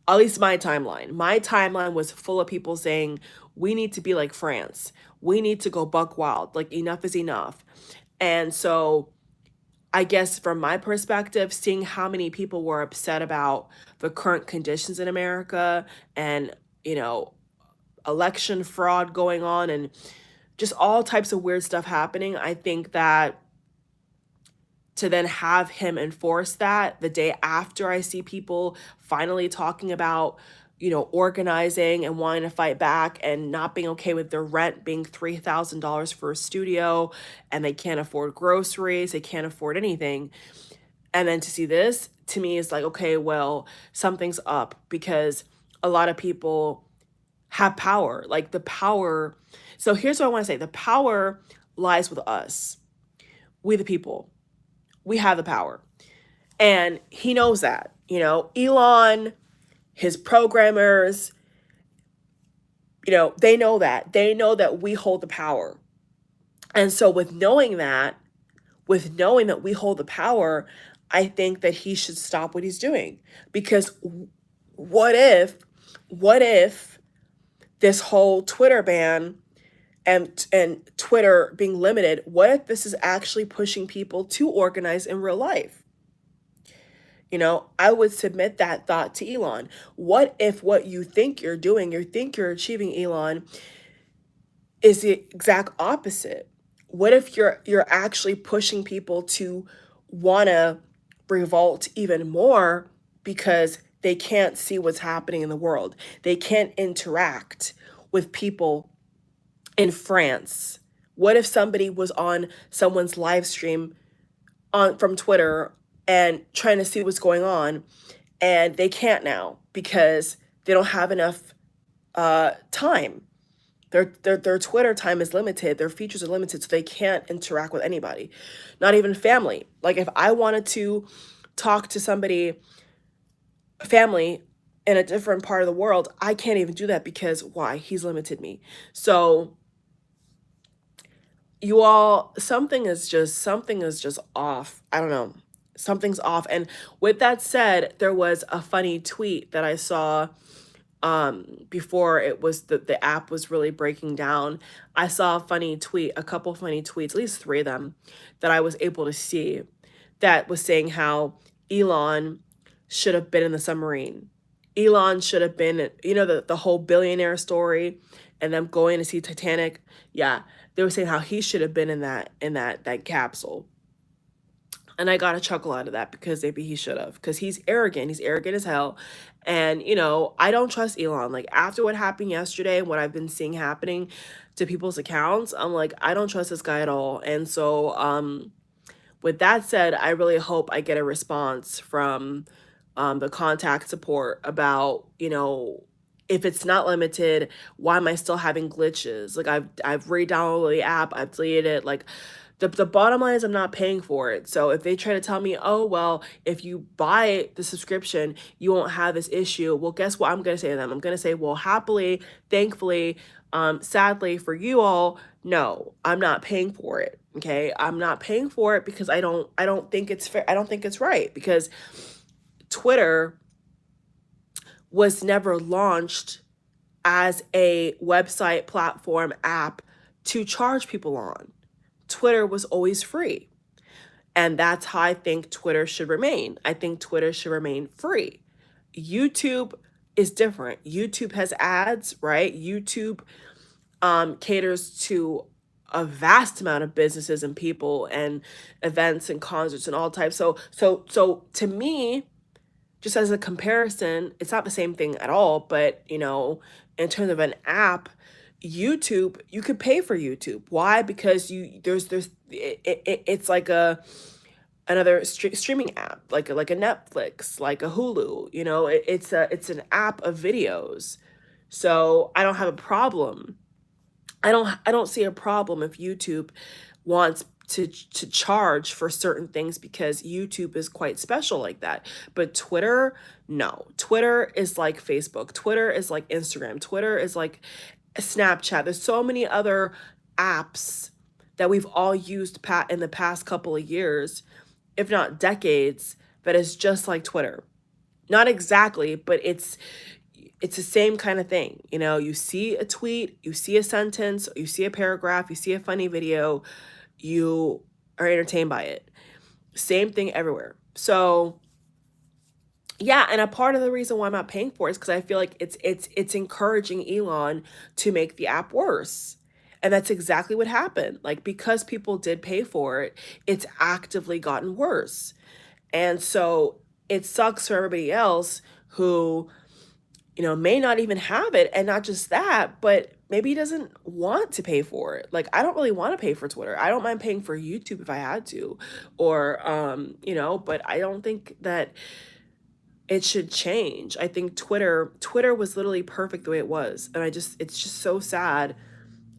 At least my timeline. My timeline was full of people saying, we need to be like France. We need to go buck wild. Like enough is enough. And so I guess from my perspective, seeing how many people were upset about the current conditions in America and, election fraud going on and just all types of weird stuff happening, I think that to then have him enforce that the day after I see people finally talking about, organizing and wanting to fight back and not being okay with their rent being $3,000 for a studio and they can't afford groceries, they can't afford anything. And then to see this, to me, is like, okay, well, something's up because a lot of people have power, like the power. So here's what I want to say. The power lies with us. We the people. We have the power. And he knows that, Elon, his programmers, they know that. They know that we hold the power. And so with knowing that we hold the power, I think that he should stop what he's doing. Because what if this whole Twitter ban and Twitter being limited, what if this is actually pushing people to organize in real life? I would submit that thought to Elon. What if what you think you're doing, you think you're achieving, Elon, is the exact opposite? What if you're actually pushing people to want to revolt even more because they can't see what's happening in the world. They can't interact with people in France. What if somebody was on someone's live stream on from Twitter and trying to see what's going on, and they can't now because they don't have enough time. Their Twitter time is limited. Their features are limited, so they can't interact with anybody, not even family. Like if I wanted to talk to somebody, family in a different part of the world, I can't even do that because why? He's limited me. So you all, something is just off. I don't know. Something's off. And with that said, there was a funny tweet that I saw before it was the app was really breaking down. I saw a funny tweet, a couple funny tweets, at least three of them, that I was able to see, that was saying how Elon should have been in the submarine. Elon should have been, the whole billionaire story and them going to see Titanic. Yeah, they were saying how he should have been in that capsule. And I got a chuckle out of that because maybe he should have, because he's arrogant. He's arrogant as hell. And, I don't trust Elon. Like, after what happened yesterday and what I've been seeing happening to people's accounts, I'm like, I don't trust this guy at all. And so, with that said, I really hope I get a response from the contact support about, if it's not limited, why am I still having glitches? Like I've re-downloaded the app, I've deleted it. Like the bottom line is I'm not paying for it. So if they try to tell me, oh, well, if you buy the subscription, you won't have this issue. Well, guess what I'm going to say to them? I'm going to say, well, happily, thankfully, sadly for you all, no, I'm not paying for it. Okay. I'm not paying for it because I don't think it's fair. I don't think it's right because Twitter was never launched as a website platform app to charge people on. Twitter was always free. And that's how I think Twitter should remain. I think Twitter should remain free. YouTube is different. YouTube has ads, right? YouTube caters to a vast amount of businesses and people and events and concerts and all types. So to me, just as a comparison, it's not the same thing at all, but in terms of an app, YouTube, you could pay for YouTube. Why? Because it's like another streaming app, like a Netflix, like a Hulu. It's an app of videos. So I don't have a problem. I don't see a problem if YouTube wants to charge for certain things because YouTube is quite special like that. But Twitter, no. Twitter is like Facebook. Twitter is like Instagram. Twitter is like Snapchat. There's so many other apps that we've all used in the past couple of years, if not decades, that is just like Twitter. Not exactly, but it's the same kind of thing. You see a tweet, you see a sentence, you see a paragraph, you see a funny video, you are entertained by it. Same thing everywhere. So yeah, and a part of the reason why I'm not paying for it is because I feel like it's encouraging Elon to make the app worse. And that's exactly what happened. Like, because people did pay for it, it's actively gotten worse. And so it sucks for everybody else who may not even have it. And not just that, but maybe he doesn't want to pay for it. Like, I don't really want to pay for Twitter. I don't mind paying for YouTube if I had to, or, but I don't think that it should change. I think Twitter was literally perfect the way it was. And it's just so sad.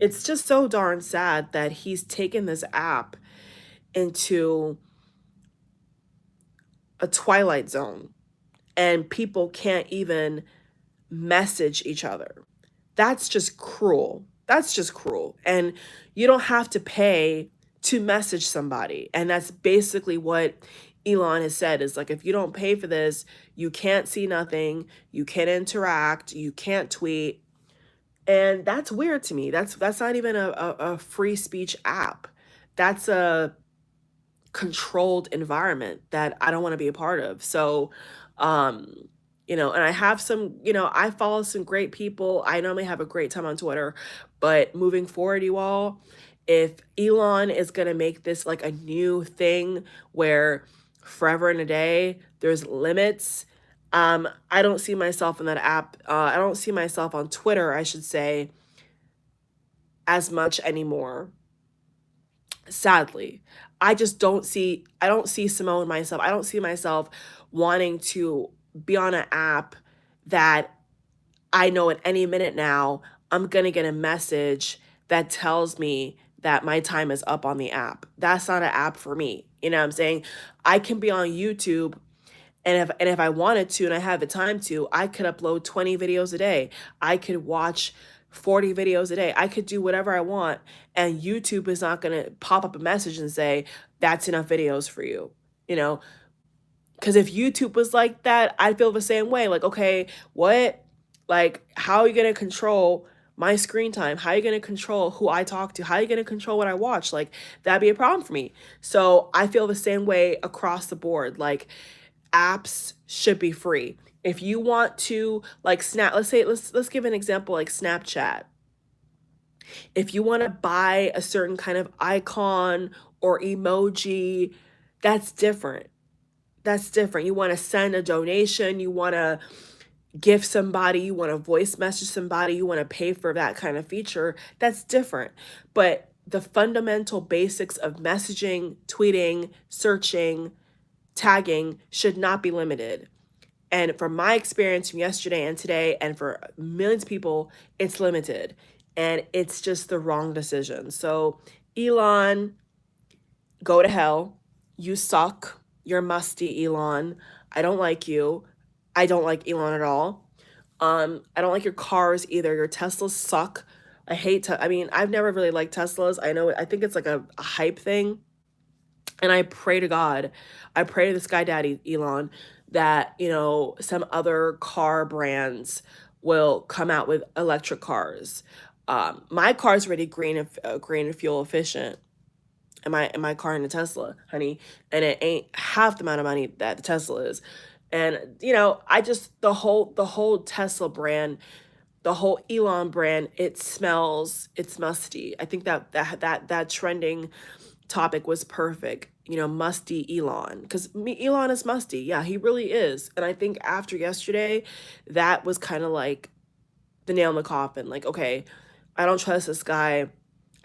It's just so darn sad that he's taken this app into a twilight zone and people can't even message each other. That's just cruel. That's just cruel. And you don't have to pay to message somebody. And that's basically what Elon has said, is like, if you don't pay for this, you can't see nothing, you can't interact, you can't tweet. And that's weird to me. That's not even a free speech app. That's a controlled environment that I don't want to be a part of. So, and I have some, I follow some great people. I normally have a great time on Twitter, but moving forward, you all, if Elon is going to make this like a new thing where forever and a day, there's limits, I don't see myself in that app. I don't see myself on Twitter, I should say, as much anymore. Sadly, I don't see Simone myself. I don't see myself wanting to be on an app that I know at any minute now I'm going to get a message that tells me that my time is up on the app. That's not an app for me. You know what I'm saying? I can be on YouTube, and if I wanted to and I have the time to, I could upload 20 videos a day. I could watch 40 videos a day. I could do whatever I want, and YouTube is not going to pop up a message and say that's enough videos for you. You know, because if YouTube was like that, I'd feel the same way. Like, okay, what? Like, how are you going to control my screen time? How are you going to control who I talk to? How are you going to control what I watch? Like, that'd be a problem for me. So I feel the same way across the board. Like, apps should be free. If you want to, like, let's give an example, like Snapchat. If you want to buy a certain kind of icon or emoji, that's different. That's different. You want to send a donation, you want to gift somebody, you want to voice message somebody, you want to pay for that kind of feature, that's different. But the fundamental basics of messaging, tweeting, searching, tagging should not be limited. And from my experience from yesterday and today, and for millions of people, it's limited. And it's just the wrong decision. So, Elon, go to hell. You suck. You're musty, Elon. I don't like you. I don't like Elon at all. I don't like your cars either. Your Teslas suck. I mean, I've never really liked Teslas. I think it's like a hype thing. And I pray to God, I pray to the Sky Daddy, Elon, that, some other car brands will come out with electric cars. My car's already green and fuel efficient. In my car in a Tesla, honey, and it ain't half the amount of money that the Tesla is. And I just the whole Tesla brand, the whole Elon brand, it's musty. I think that trending topic was perfect. Musty Elon, because Elon is musty. Yeah, he really is. And I think after yesterday, that was kind of like the nail in the coffin. Like, okay, I don't trust this guy.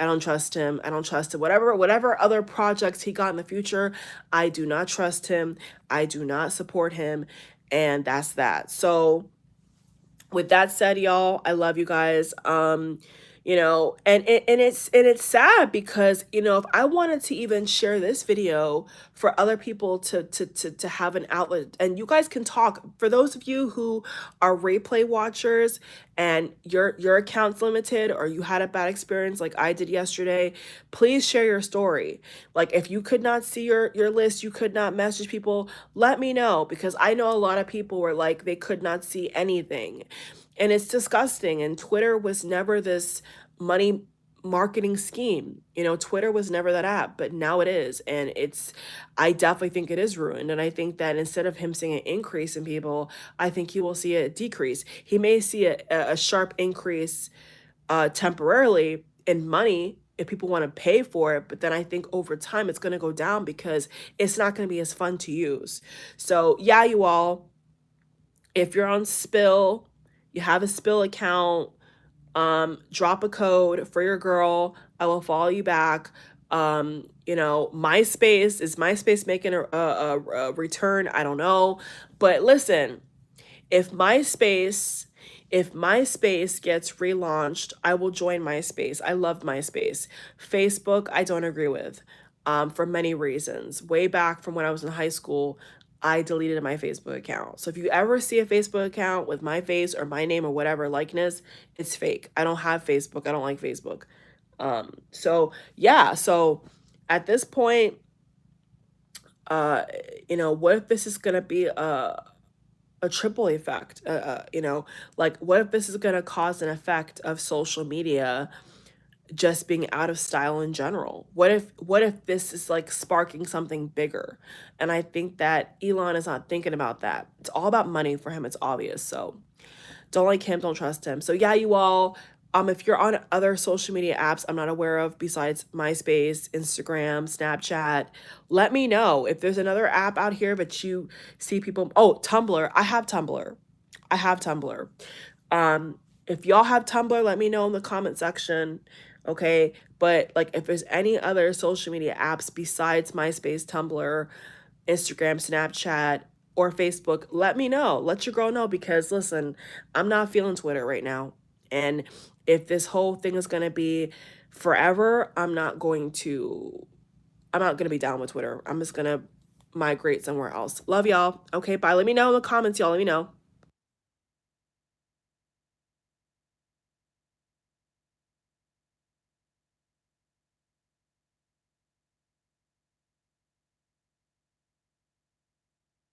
I don't trust him. I don't trust him. Whatever other projects he got in the future, I do not trust him. I do not support him. And that's that. So with that said, y'all, I love you guys. And it's sad because if I wanted to even share this video for other people to have an outlet, and you guys can talk. For those of you who are replay watchers and your account's limited, or you had a bad experience like I did yesterday, please share your story. Like, if you could not see your list, you could not message people, let me know, because I know a lot of people were like they could not see anything. And it's disgusting. And Twitter was never this money marketing scheme. Twitter was never that app, but now it is. And I definitely think it is ruined. And I think that instead of him seeing an increase in people, I think he will see a decrease. He may see a sharp increase temporarily in money if people want to pay for it. But then I think over time it's going to go down because it's not going to be as fun to use. So yeah, you all, if you're on Spill, you have a Spill account, drop a code for your girl. I will follow you back. MySpace, is MySpace making a return? I don't know. But listen, if MySpace gets relaunched, I will join MySpace. I love MySpace. Facebook, I don't agree with, for many reasons. Way back from when I was in high school, I deleted my Facebook account. So if you ever see a Facebook account with my face or my name or whatever likeness, it's fake. I don't have Facebook. I don't like Facebook. So yeah. So at this point, what if this is gonna be a triple effect? Like, what if this is gonna cause an effect of social media just being out of style in general? What if this is like sparking something bigger? And I think that Elon is not thinking about that. It's all about money for him. It's obvious. So don't like him, don't trust him. So yeah, you all, If you're on other social media apps I'm not aware of besides MySpace, Instagram, Snapchat, let me know. If there's another app out here that you see people, oh, Tumblr. I have Tumblr. I have Tumblr. If y'all have Tumblr, let me know in the comment section. Okay. But like if there's any other social media apps besides MySpace, Tumblr, Instagram, Snapchat, or Facebook, let me know. Let your girl know because listen, I'm not feeling Twitter right now. And if this whole thing is going to be forever, I'm not going to be down with Twitter. I'm just going to migrate somewhere else. Love y'all. Okay, bye. Let me know in the comments, y'all. Let me know.